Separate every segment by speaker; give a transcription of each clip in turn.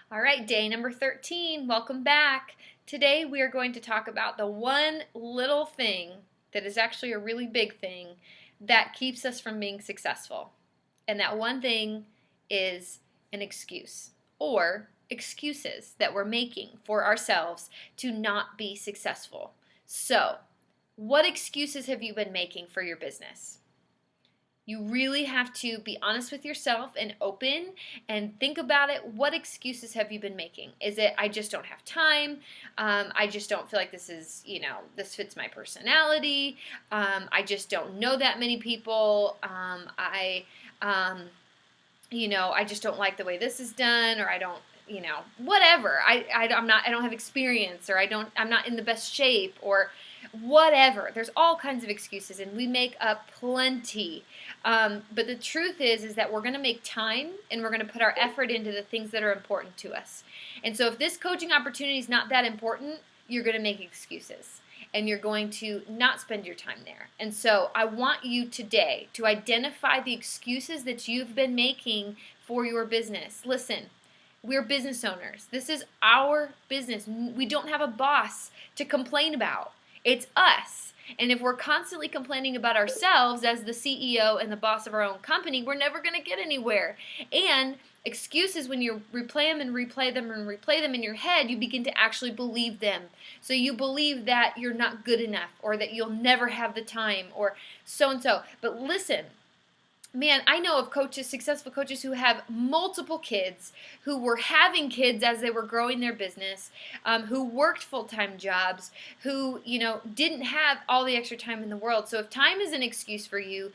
Speaker 1: All right, day number 13. Welcome back. Today we are going to talk about the one little thing that is actually a really big thing that keeps us from being successful. And that one thing is an excuse or excuses that we're making for ourselves to not be successful. So, what excuses have you been making for your business? You really have to be honest with yourself and open and think about it. What excuses have you been making? Is it, I just don't have time? I just don't feel like this is, this fits my personality. I just don't know that many people. I just don't like the way this is done, or I don't, whatever. I don't have experience, or I'm not in the best shape, or whatever. There's all kinds of excuses, and we make up plenty. But the truth is that we're going to make time, and we're going to put our effort into the things that are important to us. And so if this coaching opportunity is not that important, you're going to make excuses, and you're going to not spend your time there. And so I want you today to identify the excuses that you've been making for your business. Listen, we're business owners. This is our business. We don't have a boss to complain about. It's us. And if we're constantly complaining about ourselves as the CEO and the boss of our own company, we're never going to get anywhere. And excuses, when you replay them and replay them and replay them in your head, you begin to actually believe them. So you believe that you're not good enough, or that you'll never have the time, or so and so. But listen, man, I know of coaches, successful coaches, who have multiple kids, who were having kids as they were growing their business, who worked full-time jobs, who, didn't have all the extra time in the world. So if time is an excuse for you,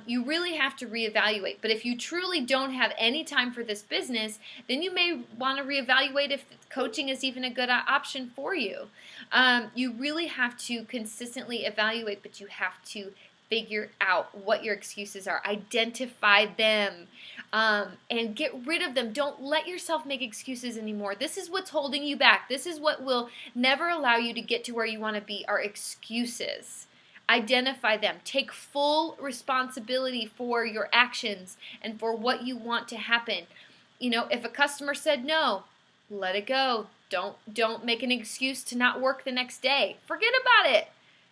Speaker 1: you really have to reevaluate. But if you truly don't have any time for this business, then you may want to reevaluate if coaching is even a good option for you. You really have to consistently evaluate, but you have to figure out what your excuses are. Identify them and get rid of them. Don't let yourself make excuses anymore. This is what's holding you back. This is what will never allow you to get to where you want to be, are excuses. Identify them. Take full responsibility for your actions and for what you want to happen. If a customer said no, let it go. Don't make an excuse to not work the next day. Forget about it.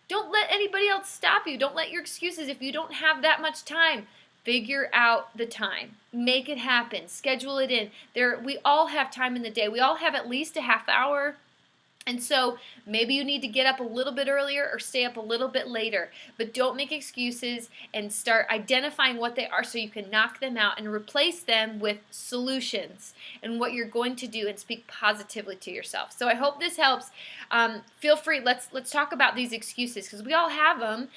Speaker 1: Don't let anybody else stop you. Don't let your excuses, if you don't have that much time, figure out the time. Make it happen. Schedule it in. We all have time in the day. We all have at least a half hour. And so maybe you need to get up a little bit earlier or stay up a little bit later. But don't make excuses, and start identifying what they are so you can knock them out and replace them with solutions and what you're going to do, and speak positively to yourself. So I hope this helps. Feel free. Let's talk about these excuses, because we all have them.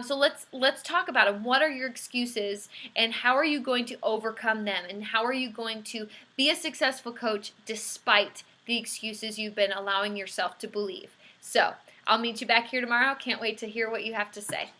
Speaker 1: So let's talk about them. What are your excuses, and how are you going to overcome them, and how are you going to be a successful coach despite the excuses you've been allowing yourself to believe? So I'll meet you back here tomorrow. Can't wait to hear what you have to say.